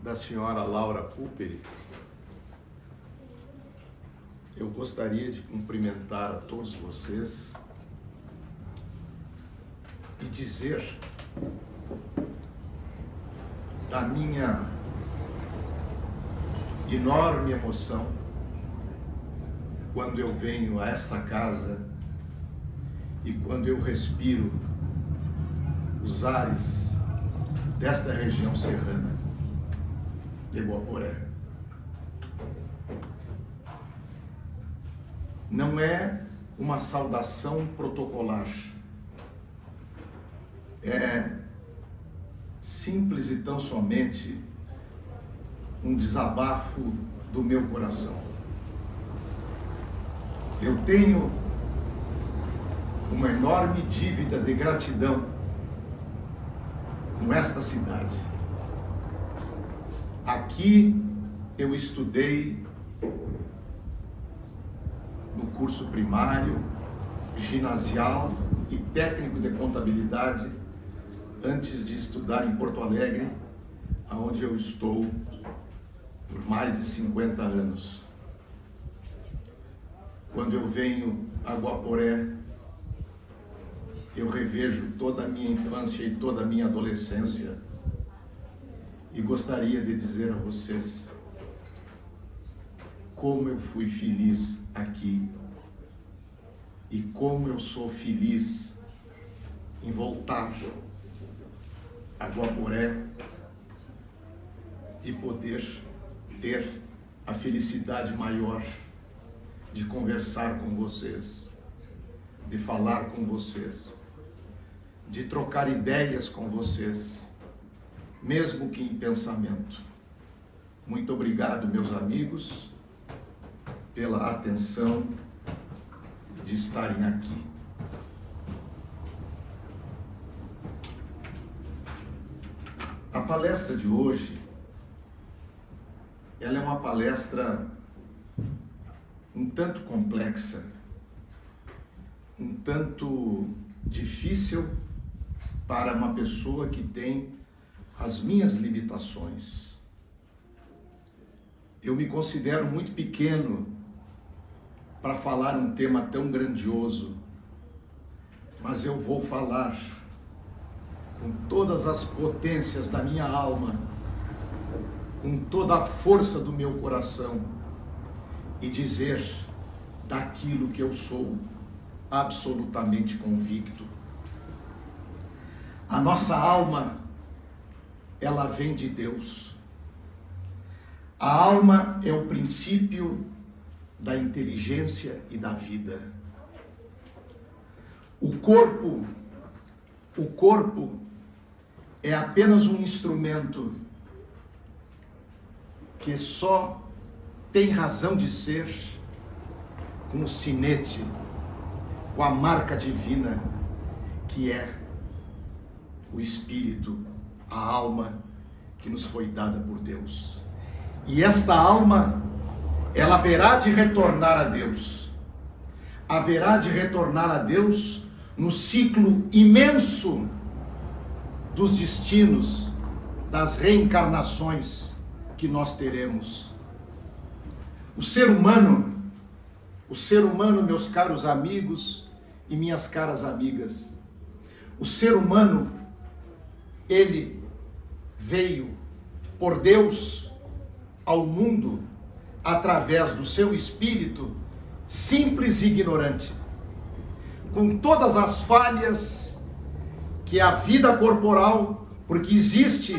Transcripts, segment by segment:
da senhora Laura Puperi, eu gostaria de cumprimentar a todos vocês e dizer da minha enorme emoção quando eu venho a esta casa e quando eu respiro os ares desta região serrana de Guaporé. Não é uma saudação protocolar, é simples e tão somente um desabafo do meu coração. Eu tenho uma enorme dívida de gratidão com esta cidade. Aqui eu estudei no curso primário, ginasial e técnico de contabilidade antes de estudar em Porto Alegre, onde eu estou por mais de 50 anos. Quando eu venho a Guaporé, eu revejo toda a minha infância e toda a minha adolescência e gostaria de dizer a vocês como eu fui feliz aqui e como eu sou feliz em voltar a Guaporé e poder ter a felicidade maior de conversar com vocês, de falar com vocês, de trocar ideias com vocês, mesmo que em pensamento. Muito obrigado, meus amigos, pela atenção de estarem aqui. A palestra de hoje, ela é uma palestra um tanto complexa, um tanto difícil para uma pessoa que tem as minhas limitações. Eu me considero muito pequeno para falar um tema tão grandioso, mas eu vou falar com todas as potências da minha alma, com toda a força do meu coração e dizer daquilo que eu sou absolutamente convicto. A nossa alma, ela vem de Deus. A alma é o princípio da inteligência e da vida. O corpo é apenas um instrumento que só tem razão de ser com o sinete, com a marca divina, que é o Espírito, a alma que nos foi dada por Deus. E esta alma, ela haverá de retornar a Deus. Haverá de retornar a Deus no ciclo imenso dos destinos, das reencarnações que nós teremos. O ser humano, meus caros amigos e minhas caras amigas, o ser humano, ele veio por Deus ao mundo através do seu espírito simples e ignorante, com todas as falhas que a vida corporal, porque existe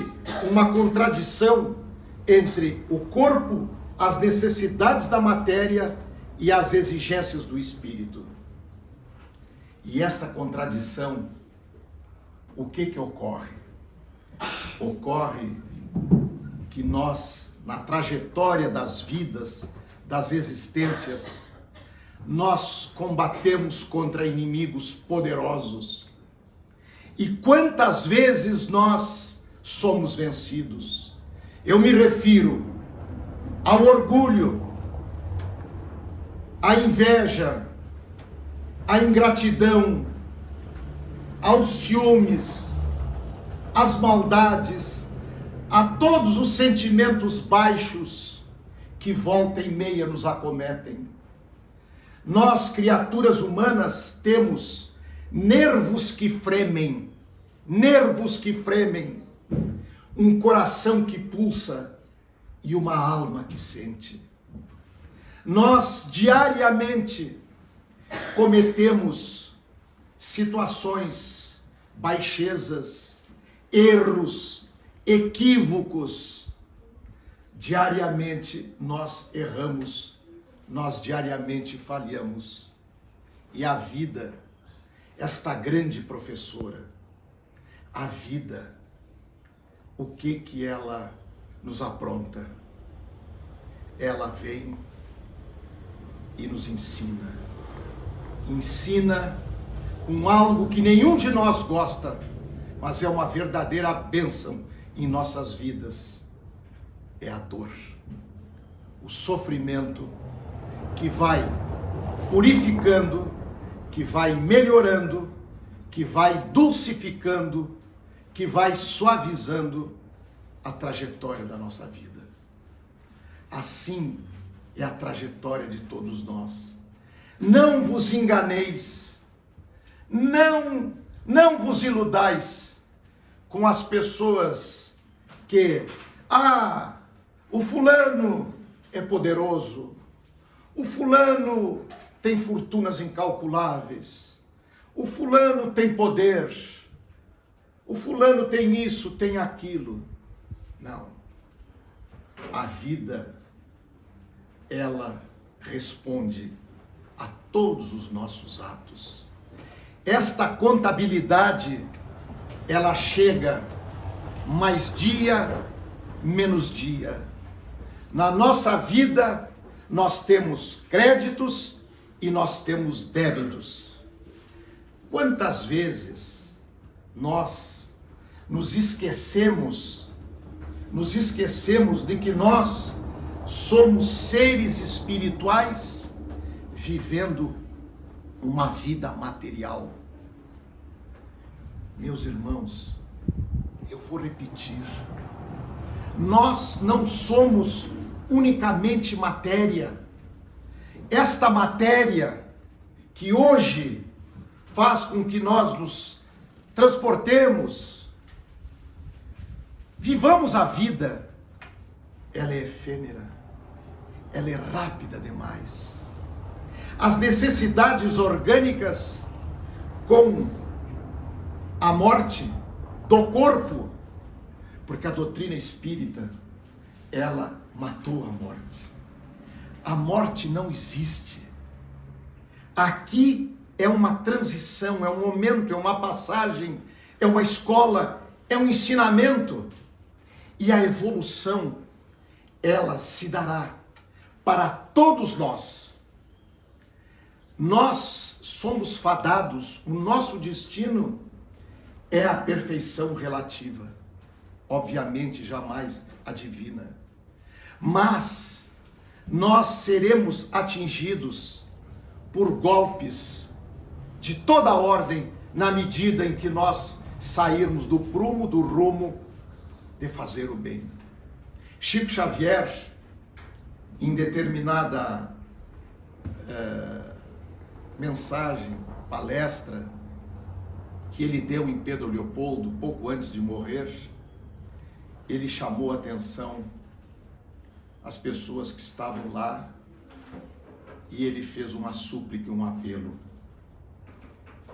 uma contradição entre o corpo, as necessidades da matéria e as exigências do espírito. E esta contradição, o que ocorre? Ocorre que nós, na trajetória das vidas, das existências, nós combatemos contra inimigos poderosos. E quantas vezes nós somos vencidos? Eu me refiro ao orgulho, à inveja, à ingratidão, aos ciúmes, às maldades, a todos os sentimentos baixos que volta e meia nos acometem. Nós, criaturas humanas, temos nervos que fremem, um coração que pulsa e uma alma que sente. Nós, diariamente, cometemos situações, baixezas, erros, equívocos. Diariamente nós erramos, nós diariamente falhamos. E a vida, esta grande professora, a vida, o que ela nos apronta? Ela vem e nos ensina. Ensina com algo que nenhum de nós gosta, mas é uma verdadeira bênção em nossas vidas. É a dor, o sofrimento que vai purificando, que vai melhorando, que vai dulcificando, que vai suavizando a trajetória da nossa vida. Assim é a trajetória de todos nós. Não vos enganeis, não vos iludais com as pessoas que, o fulano é poderoso, o fulano tem fortunas incalculáveis, o fulano tem poder, o fulano tem isso, tem aquilo. Não. A vida, ela responde a todos os nossos atos. Esta contabilidade, ela chega mais dia, menos dia. Na nossa vida, nós temos créditos e nós temos débitos. Quantas vezes nós nos esquecemos de que nós somos seres espirituais vivendo uma vida material? Meus irmãos, eu vou repetir. Nós não somos unicamente matéria. Esta matéria que hoje faz com que nós nos transportemos, vivamos a vida, ela é efêmera, ela é rápida demais. As necessidades orgânicas com a morte do corpo, porque a doutrina espírita, ela matou a morte. A morte não existe. Aqui é uma transição, é um momento, é uma passagem, é uma escola, é um ensinamento. E a evolução, ela se dará para todos nós. Nós somos fadados, o nosso destino é a perfeição relativa. Obviamente, jamais a divina. Mas nós seremos atingidos por golpes de toda ordem na medida em que nós sairmos do prumo, do rumo de fazer o bem. Chico Xavier, em determinada mensagem, palestra, que ele deu em Pedro Leopoldo, pouco antes de morrer, ele chamou a atenção às pessoas que estavam lá e ele fez uma súplica, um apelo.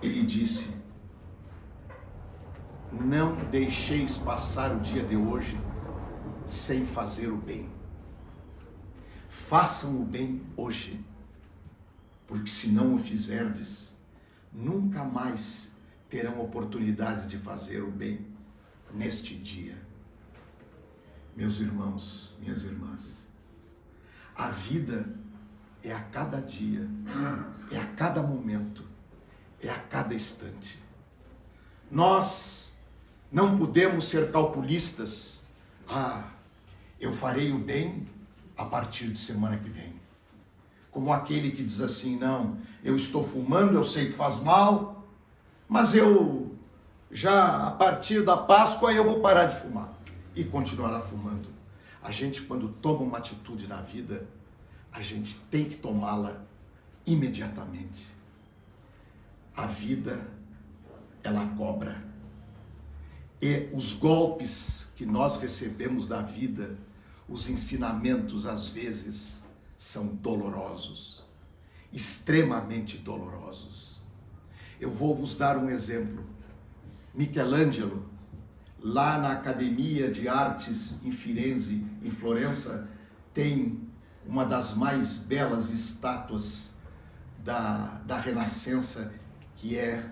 Ele disse: não deixeis passar o dia de hoje sem fazer o bem. Façam o bem hoje, porque se não o fizerdes, nunca mais terão oportunidades de fazer o bem neste dia. Meus irmãos, minhas irmãs, a vida é a cada dia, é a cada momento, é a cada instante. Nós não podemos ser calculistas. Eu farei o bem a partir de semana que vem. Como aquele que diz assim: não, eu estou fumando, eu sei que faz mal, mas eu já a partir da Páscoa eu vou parar de fumar. e continuará fumando. A gente, quando toma uma atitude na vida, a gente tem que tomá-la imediatamente. A vida, ela cobra. E os golpes que nós recebemos da vida, os ensinamentos, às vezes, são dolorosos, extremamente dolorosos. Eu vou vos dar um exemplo. Michelangelo, lá na Academia de Artes em Firenze, em Florença, tem uma das mais belas estátuas da Renascença, que é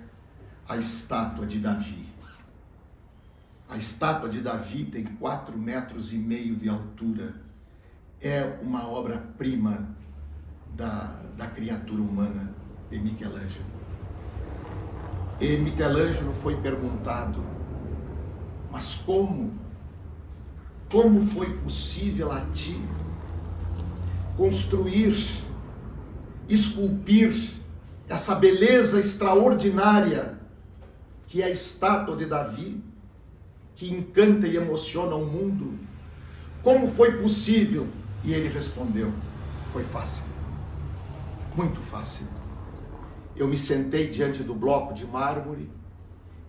a estátua de Davi. A estátua de Davi tem 4,5 metros de altura. É uma obra-prima da criatura humana, de Michelangelo. E Michelangelo foi perguntado, mas como foi possível a ti construir, esculpir essa beleza extraordinária que é a estátua de Davi, que encanta e emociona o mundo? Como foi possível? E ele respondeu, foi fácil, muito fácil. Eu me sentei diante do bloco de mármore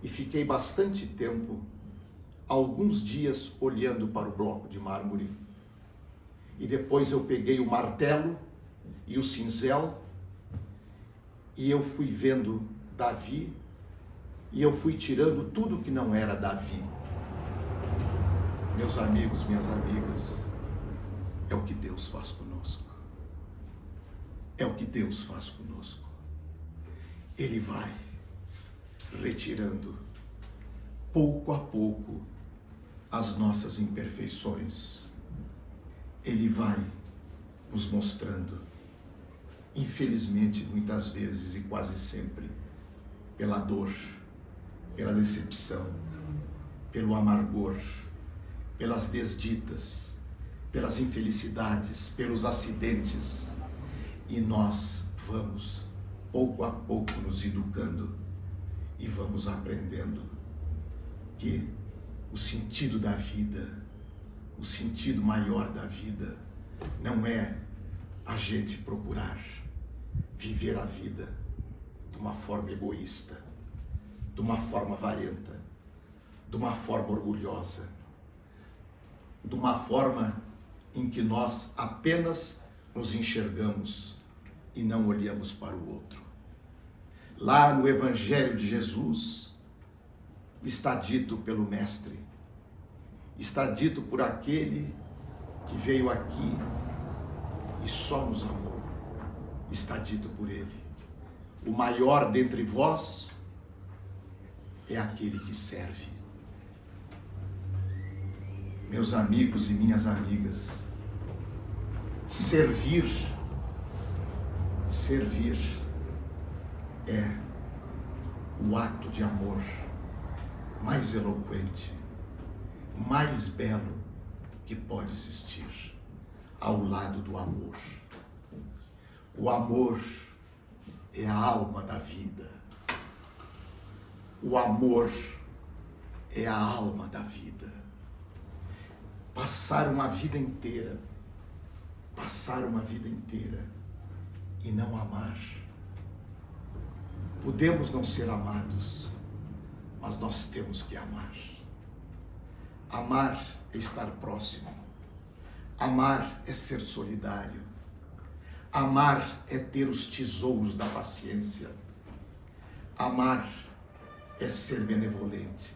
e fiquei bastante tempo, alguns dias, olhando para o bloco de mármore. E depois eu peguei o martelo e o cinzel e eu fui vendo Davi e eu fui tirando tudo que não era Davi. Meus amigos, minhas amigas, é o que Deus faz conosco. É o que Deus faz conosco. Ele vai retirando, pouco a pouco, as nossas imperfeições. Ele vai nos mostrando, infelizmente, muitas vezes e quase sempre, pela dor, pela decepção, pelo amargor, pelas desditas, pelas infelicidades, pelos acidentes, e nós vamos, pouco a pouco, nos educando e vamos aprendendo que o sentido da vida, o sentido maior da vida, não é a gente procurar viver a vida de uma forma egoísta, de uma forma avarenta, de uma forma orgulhosa, de uma forma em que nós apenas nos enxergamos e não olhamos para o outro. Lá no Evangelho de Jesus, está dito pelo Mestre, está dito por aquele que veio aqui e só nos amou. Está dito por ele, o maior dentre vós é aquele que serve. Meus amigos e minhas amigas, servir é o ato de amor mais eloquente, mais belo que pode existir, ao lado do amor. O amor é a alma da vida. O amor é a alma da vida. Passar uma vida inteira e não amar. Podemos não ser amados, mas nós temos que amar. Amar é estar próximo. Amar é ser solidário. Amar é ter os tesouros da paciência. Amar é ser benevolente.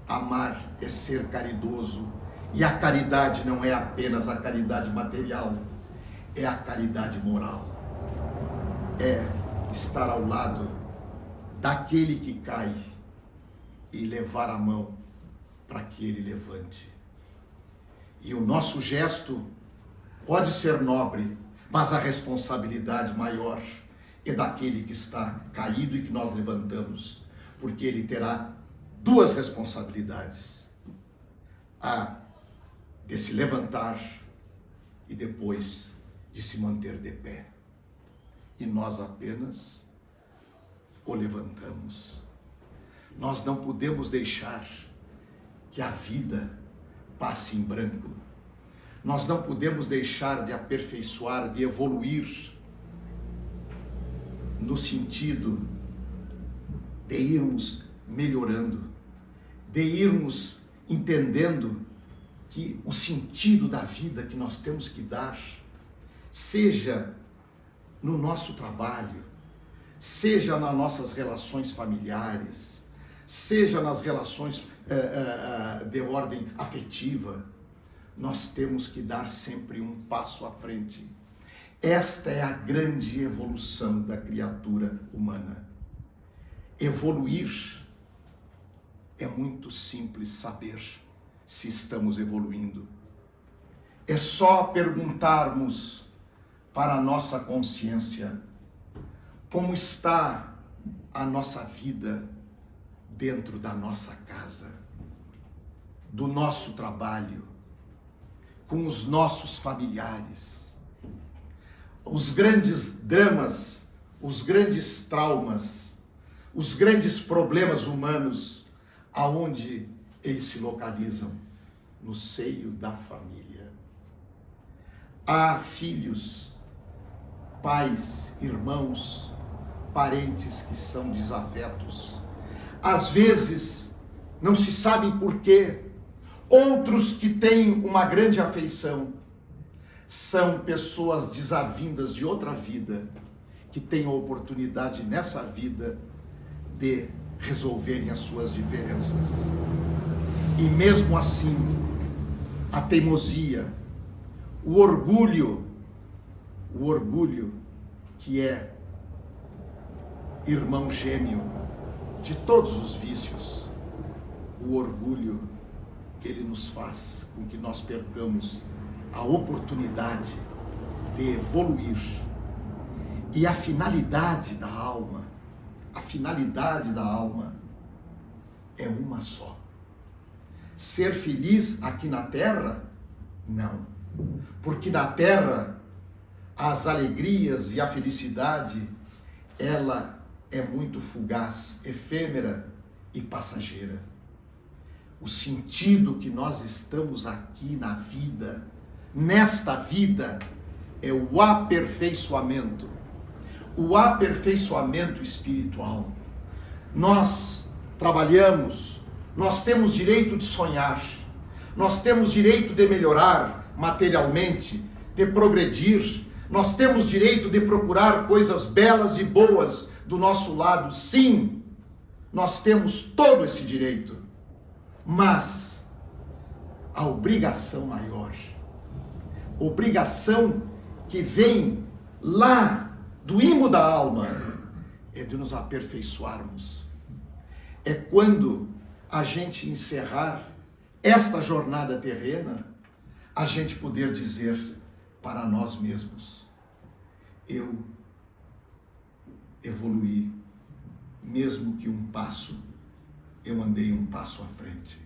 Amar é ser caridoso. E a caridade não é apenas a caridade material, é a caridade moral. É estar ao lado daquele que cai e levar a mão para que ele levante. E o nosso gesto pode ser nobre, mas a responsabilidade maior é daquele que está caído e que nós levantamos, porque ele terá duas responsabilidades: a de se levantar e depois de se manter de pé. E nós apenas o levantamos. Nós não podemos deixar que a vida passe em branco. Nós não podemos deixar de aperfeiçoar, de evoluir, no sentido de irmos melhorando, de irmos entendendo que o sentido da vida que nós temos que dar, seja no nosso trabalho, seja nas nossas relações familiares, seja nas relações de ordem afetiva, nós temos que dar sempre um passo à frente. Esta é a grande evolução da criatura humana. Evoluir é muito simples saber se estamos evoluindo. É só perguntarmos para a nossa consciência como está a nossa vida dentro da nossa casa, do nosso trabalho, com os nossos familiares. Os grandes dramas, os grandes traumas, os grandes problemas humanos, aonde eles se localizam? No seio da família. Há filhos, pais, irmãos, parentes que são desafetos. Às vezes, não se sabem por quê. Outros que têm uma grande afeição. São pessoas desavindas de outra vida, que têm a oportunidade nessa vida de resolverem as suas diferenças. E mesmo assim, a teimosia, o orgulho que é irmão gêmeo de todos os vícios, o orgulho, ele nos faz com que nós percamos a oportunidade de evoluir. E a finalidade da alma é uma só. Ser feliz aqui na terra? Não. Porque na terra, as alegrias e a felicidade, ela é muito fugaz, efêmera e passageira. O sentido que nós estamos aqui na vida, nesta vida, é o aperfeiçoamento espiritual. Nós trabalhamos, nós temos direito de sonhar, nós temos direito de melhorar materialmente, de progredir, nós temos direito de procurar coisas belas e boas do nosso lado, sim, nós temos todo esse direito, mas a obrigação maior, obrigação que vem lá do imo da alma, é de nos aperfeiçoarmos. É quando a gente encerrar esta jornada terrena, a gente poder dizer para nós mesmos: eu evoluí, mesmo que um passo, eu andei um passo à frente.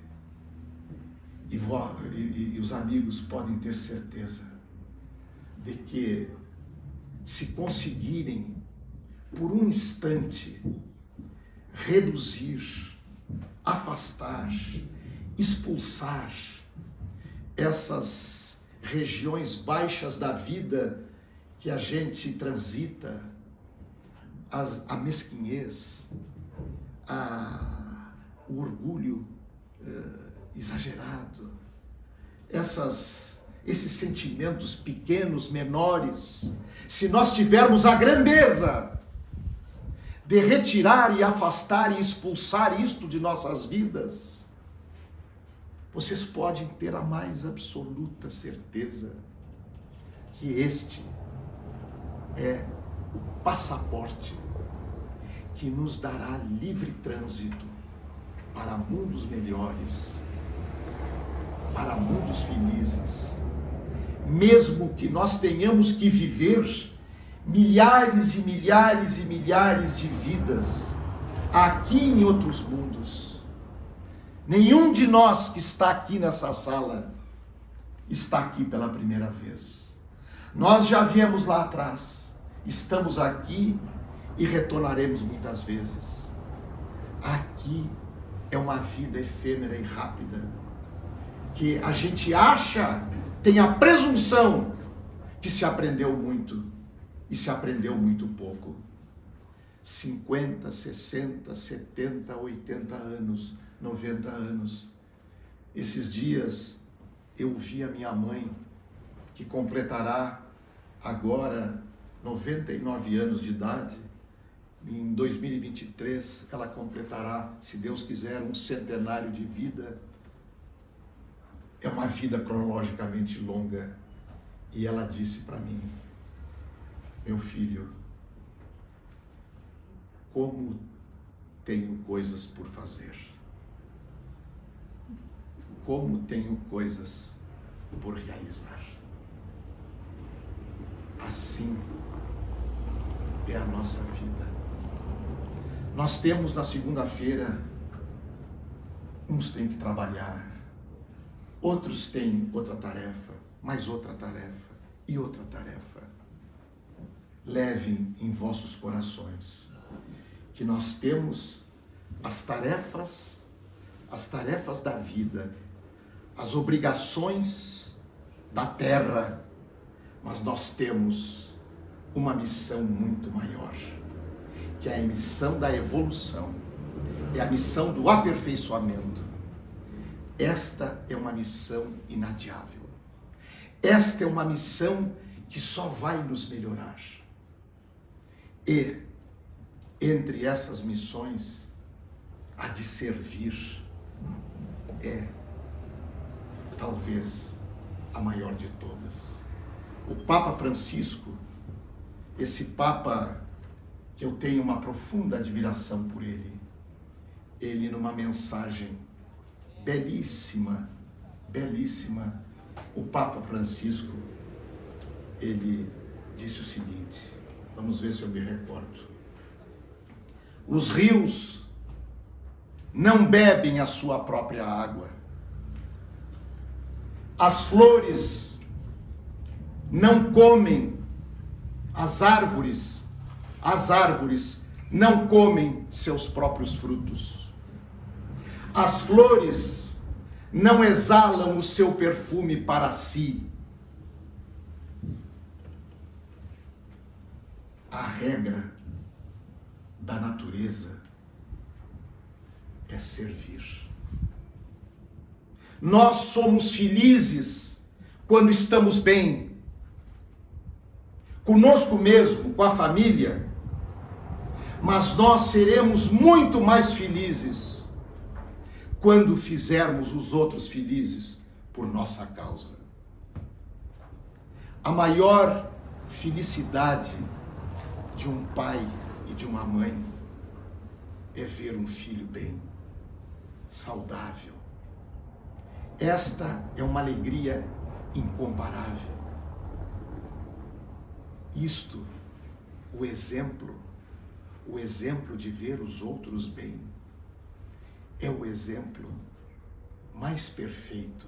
E os amigos podem ter certeza de que, se conseguirem por um instante reduzir, afastar, expulsar essas regiões baixas da vida que a gente transita, a mesquinhez, o orgulho exagerado, esses sentimentos pequenos, menores, se nós tivermos a grandeza de retirar e afastar e expulsar isto de nossas vidas, vocês podem ter a mais absoluta certeza que este é o passaporte que nos dará livre trânsito para mundos melhores, para mundos felizes, mesmo que nós tenhamos que viver milhares e milhares e milhares de vidas aqui em outros mundos. Nenhum de nós que está aqui nessa sala está aqui pela primeira vez. Nós já viemos lá atrás, estamos aqui e retornaremos muitas vezes. Aqui é uma vida efêmera e rápida. que a gente acha, tem a presunção que se aprendeu muito e se aprendeu muito pouco. 50, 60, 70, 80 anos, 90 anos. Esses dias eu vi a minha mãe, que completará agora 99 anos de idade. Em 2023 ela completará, se Deus quiser, um centenário de vida. É uma vida cronologicamente longa. E ela disse para mim: meu filho, como tenho coisas por fazer. Como tenho coisas por realizar. Assim é a nossa vida. Nós temos na segunda-feira, uns têm que trabalhar, outros têm outra tarefa, mais outra tarefa e outra tarefa. Levem em vossos corações que nós temos as tarefas da vida, as obrigações da terra, mas nós temos uma missão muito maior, que é a missão da evolução, é a missão do aperfeiçoamento. Esta é uma missão inadiável. Esta é uma missão que só vai nos melhorar. E, entre essas missões, a de servir é, talvez, a maior de todas. O Papa Francisco, esse Papa que eu tenho uma profunda admiração por ele, numa mensagem belíssima, belíssima, o Papa Francisco, ele disse o seguinte, vamos ver se eu me recordo: os rios não bebem a sua própria água, as flores não comem, as árvores não comem seus próprios frutos, as flores não exalam o seu perfume para si. A regra da natureza é servir. Nós somos felizes quando estamos bem, conosco mesmo, com a família, mas nós seremos muito mais felizes quando fizermos os outros felizes por nossa causa. A maior felicidade de um pai e de uma mãe é ver um filho bem, saudável. Esta é uma alegria incomparável. Isto, o exemplo de ver os outros bem, é o exemplo mais perfeito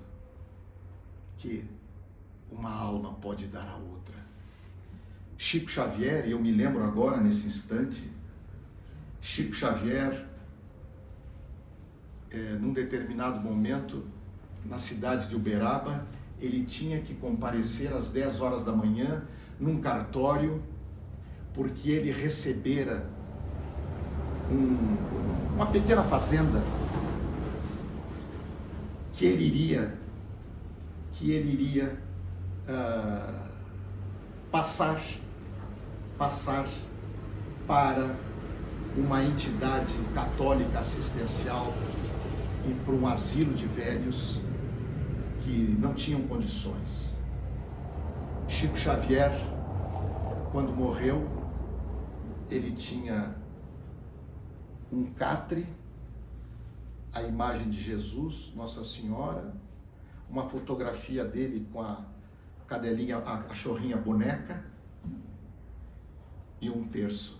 que uma alma pode dar a outra. Chico Xavier, e eu me lembro agora nesse instante, Chico Xavier, num determinado momento, na cidade de Uberaba, ele tinha que comparecer às 10 horas da manhã num cartório, porque ele recebera uma pequena fazenda que ele iria passar para uma entidade católica assistencial e para um asilo de velhos que não tinham condições. Chico Xavier, quando morreu, ele tinha um catre, a imagem de Jesus, Nossa Senhora, uma fotografia dele com a cadelinha, a cachorrinha boneca, e um terço.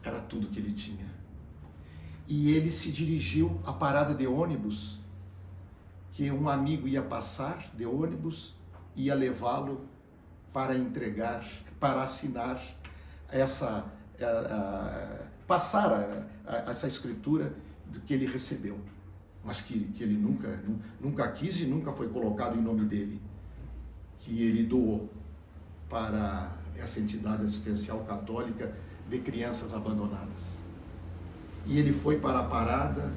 Era tudo que ele tinha. E ele se dirigiu à parada de ônibus, que um amigo ia passar de ônibus, ia levá-lo para entregar, para assinar passar essa escritura do que ele recebeu. mas que ele nunca quis e nunca foi colocado em nome dele, que ele doou para essa entidade assistencial católica de crianças abandonadas. E ele foi para a parada,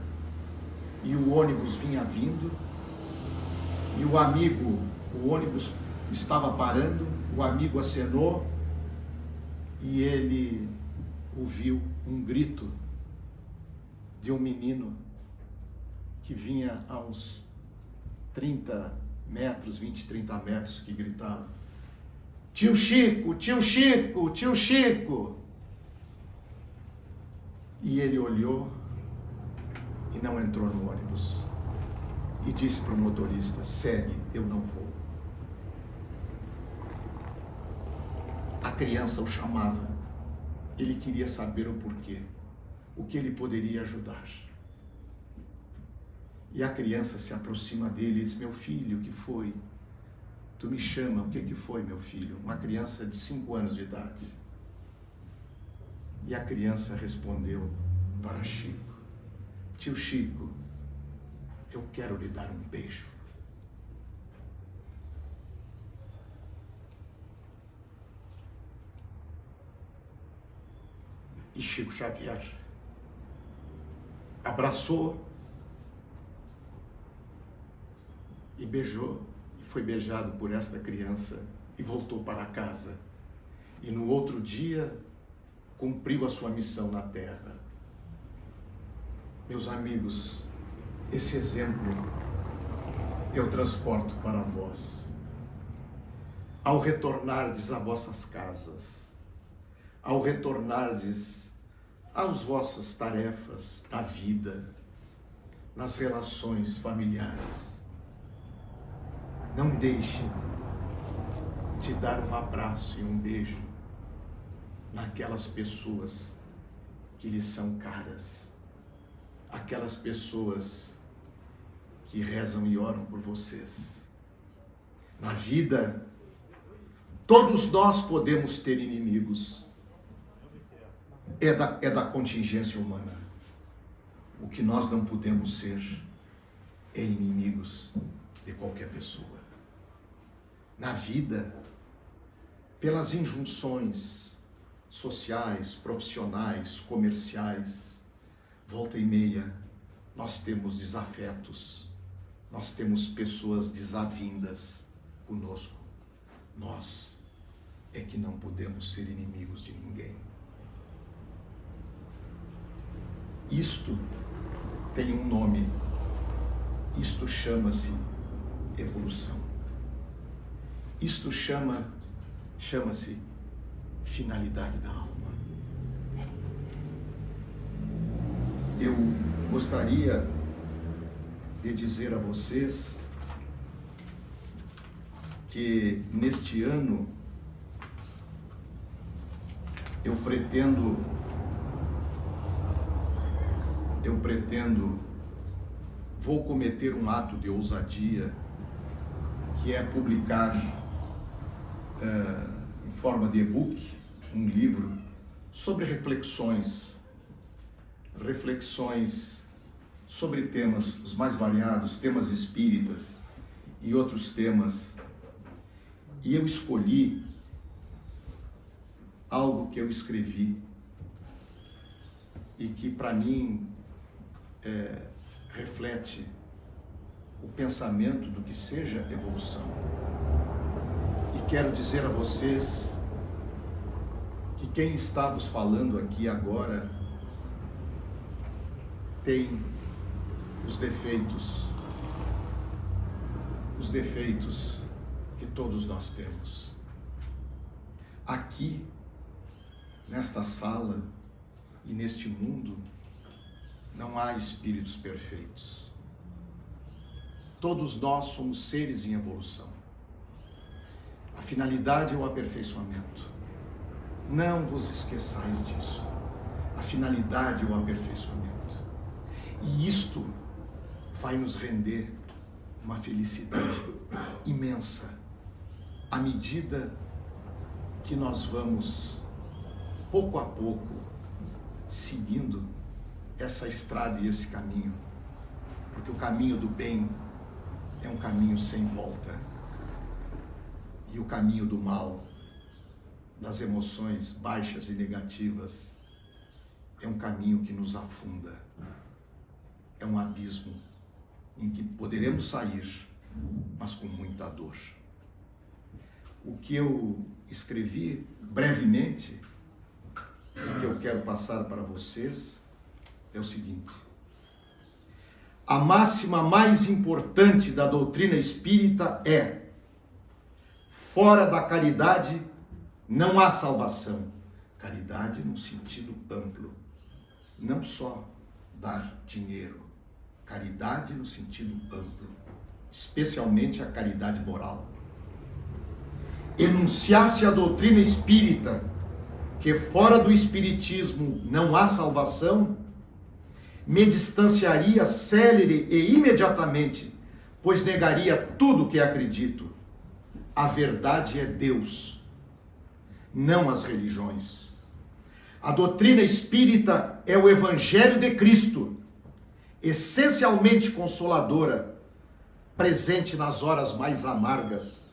e o ônibus vinha vindo, e o ônibus estava parando, o amigo acenou, e ele ouviu um grito de um menino que vinha a uns 30 metros, 20, 30 metros, que gritava: "Tio Chico, tio Chico, tio Chico!" E ele olhou e não entrou no ônibus. E disse para o motorista: "Segue, eu não vou." A criança o chamava. Ele queria saber o porquê, o que ele poderia ajudar. E a criança se aproxima dele e diz: "Meu filho, o que foi? Tu me chama, o que foi, meu filho?" Uma criança de 5 anos de idade. E a criança respondeu para Chico: "Tio Chico, eu quero lhe dar um beijo." E Chico Xavier abraçou e beijou, e foi beijado por esta criança e voltou para casa. E no outro dia cumpriu a sua missão na terra. Meus amigos, esse exemplo eu transporto para vós. Ao retornardes a vossas casas, ao retornardes às vossas tarefas da vida, nas relações familiares, não deixe de dar um abraço e um beijo naquelas pessoas que lhes são caras, aquelas pessoas que rezam e oram por vocês. Na vida, todos nós podemos ter inimigos. É da contingência humana. O que nós não podemos ser é inimigos de qualquer pessoa. Na vida, pelas injunções sociais, profissionais, comerciais, volta e meia, nós temos desafetos, nós temos pessoas desavindas conosco. Nós é que não podemos ser inimigos de ninguém. Isto tem um nome, isto chama-se evolução. Isto chama-se finalidade da alma. Eu gostaria de dizer a vocês que neste ano eu pretendo, vou cometer um ato de ousadia, que é publicar em forma de e-book um livro sobre reflexões sobre temas os mais variados, temas espíritas e outros temas. E eu escolhi algo que eu escrevi e que para mim reflete o pensamento do que seja evolução. E quero dizer a vocês que quem está vos falando aqui agora tem os defeitos que todos nós temos. Aqui, nesta sala e neste mundo, não há espíritos perfeitos. Todos nós somos seres em evolução. A finalidade é o aperfeiçoamento. Não vos esqueçais disso. A finalidade é o aperfeiçoamento. E isto vai nos render uma felicidade imensa à medida que nós vamos, pouco a pouco, seguindo essa estrada e esse caminho porque o caminho do bem é um caminho sem volta, e o caminho do mal, das emoções baixas e negativas, é um caminho que nos afunda, é um abismo em que poderemos sair, mas com muita dor. O que eu escrevi brevemente, o que eu quero passar para vocês, é o seguinte: a máxima mais importante da doutrina espírita é: fora da caridade não há salvação. Caridade no sentido amplo, não só dar dinheiro, caridade no sentido amplo, especialmente a caridade moral. Enunciasse a doutrina espírita que fora do espiritismo não há salvação, me distanciaria célere e imediatamente, pois negaria tudo que acredito. A verdade é Deus, não as religiões. A doutrina espírita é o Evangelho de Cristo, essencialmente consoladora, presente nas horas mais amargas,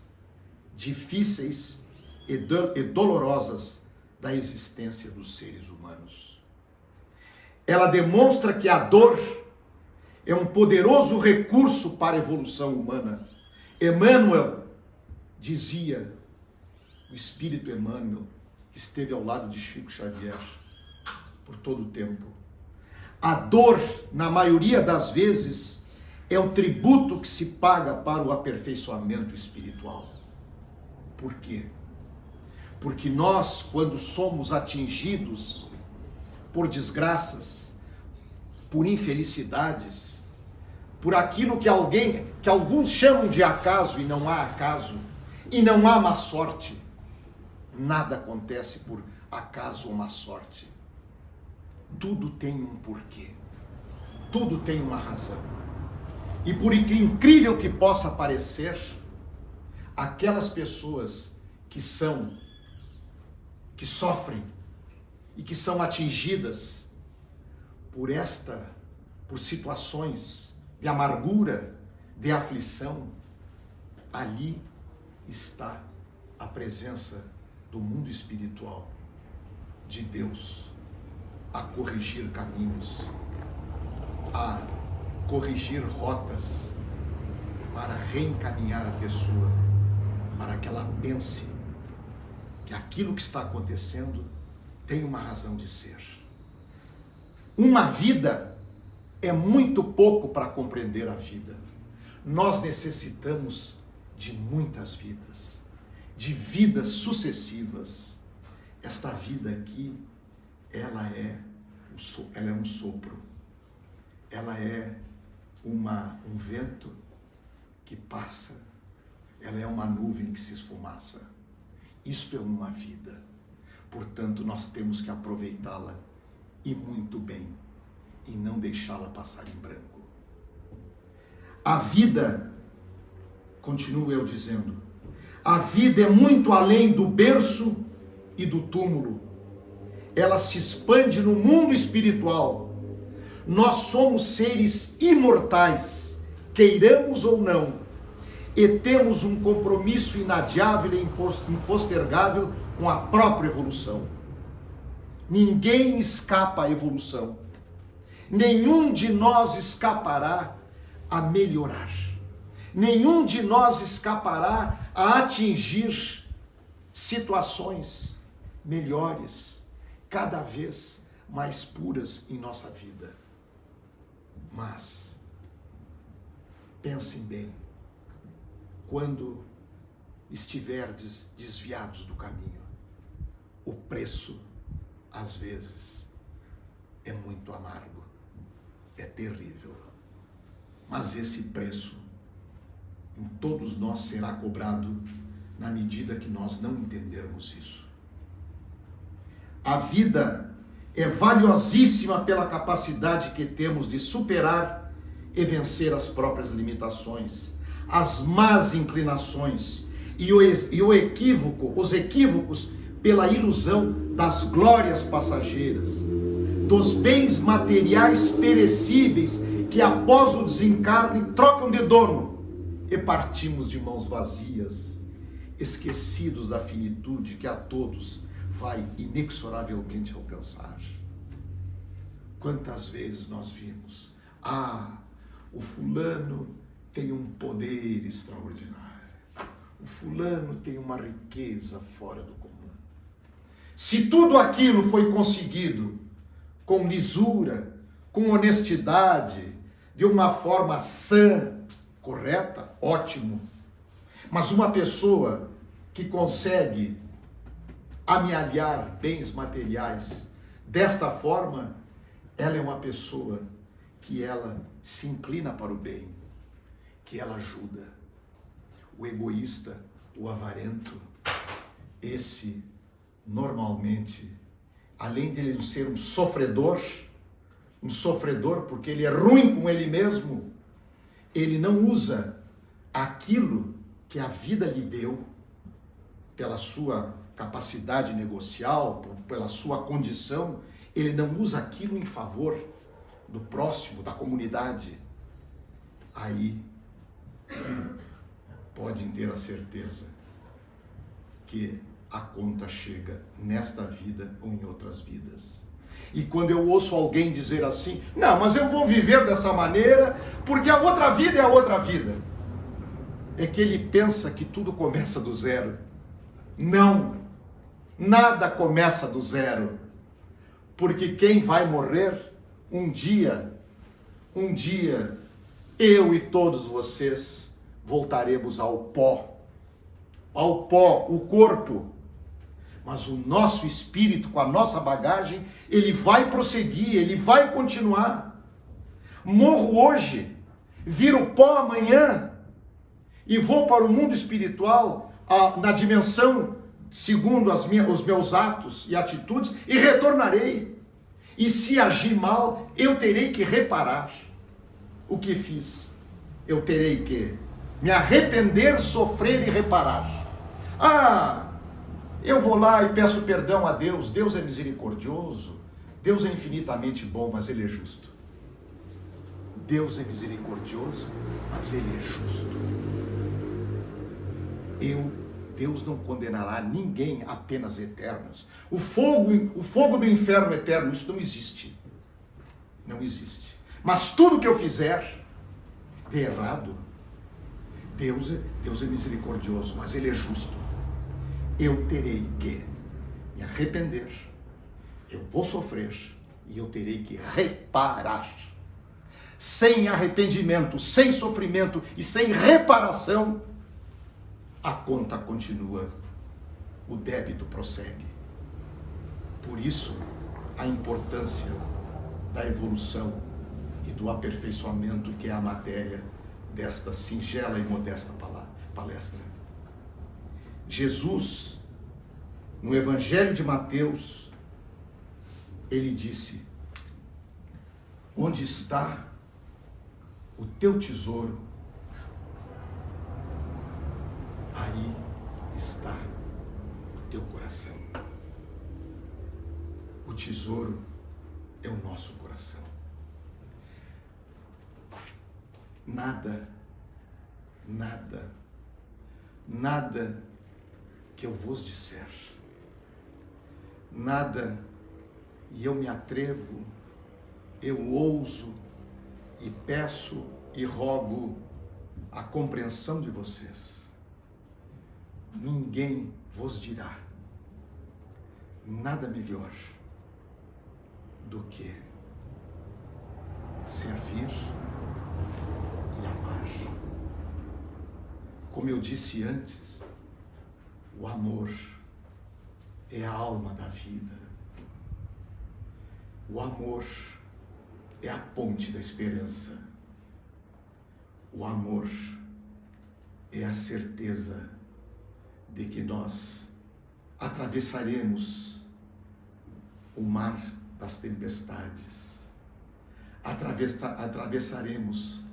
difíceis e dolorosas da existência dos seres humanos. Ela demonstra que a dor é um poderoso recurso para a evolução humana. Emmanuel dizia, o Espírito Emmanuel, que esteve ao lado de Chico Xavier por todo o tempo: a dor, na maioria das vezes, é o tributo que se paga para o aperfeiçoamento espiritual. Por quê? Porque nós, quando somos atingidos por desgraças, por infelicidades, por aquilo que alguns chamam de acaso, e não há acaso, e não há má sorte. Nada acontece por acaso ou má sorte. Tudo tem um porquê. Tudo tem uma razão. E por incrível que possa parecer, aquelas pessoas que sofrem e que são atingidas por situações de amargura, de aflição, ali está a presença do mundo espiritual, de Deus, a corrigir caminhos, a corrigir rotas, para reencaminhar a pessoa, para que ela pense que aquilo que está acontecendo tem uma razão de ser. Uma vida é muito pouco para compreender a vida. Nós necessitamos de muitas vidas, de vidas sucessivas. Esta vida aqui, ela é um sopro, ela é um vento que passa, ela é uma nuvem que se esfumaça. Isto é uma vida, portanto nós temos que aproveitá-la e muito bem, e não deixá-la passar em branco. A vida, continuo eu dizendo, a vida é muito além do berço e do túmulo. Ela se expande no mundo espiritual. Nós somos seres imortais, queiramos ou não, e temos um compromisso inadiável e impostergável com a própria evolução. Ninguém escapa à evolução. Nenhum de nós escapará a melhorar. Nenhum de nós escapará a atingir situações melhores, cada vez mais puras em nossa vida. Mas, pensem bem, quando estiverdes desviados do caminho, o preço, às vezes, é muito amargo, é terrível. Mas esse preço, em todos nós, será cobrado na medida que nós não entendermos isso. A vida é valiosíssima pela capacidade que temos de superar e vencer as próprias limitações, as más inclinações e os equívocos pela ilusão das glórias passageiras, dos bens materiais perecíveis que após o desencarne trocam de dono e partimos de mãos vazias, esquecidos da finitude que a todos vai inexoravelmente alcançar. Quantas vezes nós vimos, o fulano tem um poder extraordinário, o fulano tem uma riqueza fora do comum. Se tudo aquilo foi conseguido com lisura, com honestidade, de uma forma sã, correta, ótimo. Mas uma pessoa que consegue amealhar bens materiais desta forma, ela é uma pessoa que ela se inclina para o bem, que ela ajuda. O egoísta, o avarento, esse normalmente, além de ele ser um sofredor porque ele é ruim com ele mesmo, ele não usa aquilo que a vida lhe deu, pela sua capacidade negocial, pela sua condição, ele não usa aquilo em favor do próximo, da comunidade. Aí podem ter a certeza que a conta chega nesta vida ou em outras vidas. E quando eu ouço alguém dizer assim, não, mas eu vou viver dessa maneira, porque a outra vida é a outra vida, é que ele pensa que tudo começa do zero. Não, nada começa do zero, porque quem vai morrer, um dia, eu e todos vocês voltaremos ao pó, o corpo. Mas o nosso espírito, com a nossa bagagem, ele vai prosseguir, ele vai continuar. Morro hoje, viro pó amanhã, e vou para o mundo espiritual, na dimensão, segundo os meus atos e atitudes, e retornarei. E se agir mal, eu terei que reparar o que fiz. Eu terei que me arrepender, sofrer e reparar. Eu vou lá e peço perdão a Deus. Deus é misericordioso. Deus é infinitamente bom, mas Ele é justo. Deus é misericordioso, mas Ele é justo. Deus não condenará ninguém a penas eternas. O fogo do inferno eterno, isso não existe. Não existe. Mas tudo que eu fizer de errado, Deus é misericordioso, mas Ele é justo. Eu terei que me arrepender, eu vou sofrer e eu terei que reparar. Sem arrependimento, sem sofrimento e sem reparação, a conta continua, o débito prossegue. Por isso, a importância da evolução e do aperfeiçoamento, que é a matéria desta singela e modesta palestra. Jesus, no Evangelho de Mateus, ele disse: onde está o teu tesouro, aí está o teu coração. O tesouro é o nosso coração. Nada que eu vos disser, nada, e eu me atrevo, eu ouso e peço e rogo a compreensão de vocês. Ninguém vos dirá nada melhor do que servir e amar. Como eu disse antes, o amor é a alma da vida. O amor é a ponte da esperança. O amor é a certeza de que nós atravessaremos o mar das tempestades, atravessaremos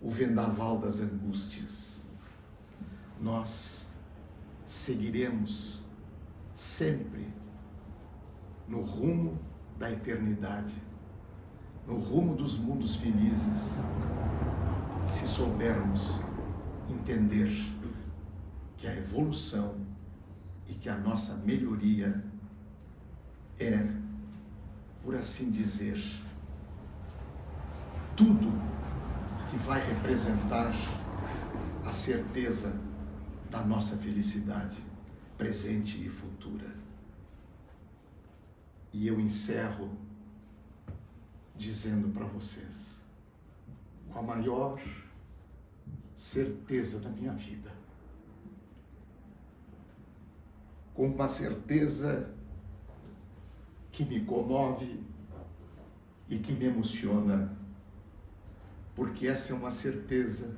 o vendaval das angústias. Nós seguiremos sempre no rumo da eternidade. no rumo dos mundos felizes, se soubermos entender que a evolução e que a nossa melhoria é, por assim dizer, tudo que vai representar a certeza da nossa felicidade presente e futura. E eu encerro dizendo para vocês, com a maior certeza da minha vida, com uma certeza que me comove e que me emociona, porque essa é uma certeza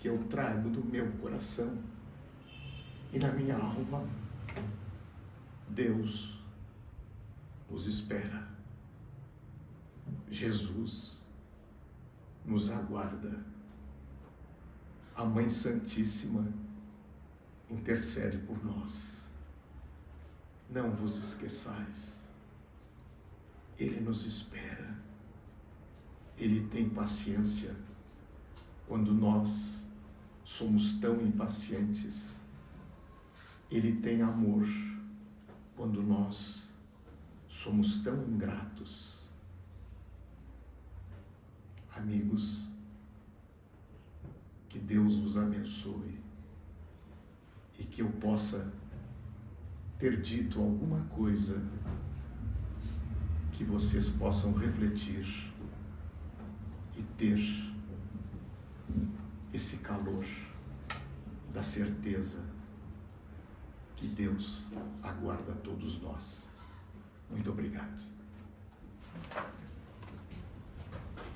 que eu trago do meu coração e na minha alma. Deus nos espera. Jesus nos aguarda. A Mãe Santíssima intercede por nós. Não vos esqueçais. Ele nos espera. Ele tem paciência quando nós somos tão impacientes. Ele tem amor quando nós somos tão ingratos. Amigos, que Deus vos abençoe e que eu possa ter dito alguma coisa que vocês possam refletir e ter esse calor da certeza que Deus aguarda a todos nós. Muito obrigado.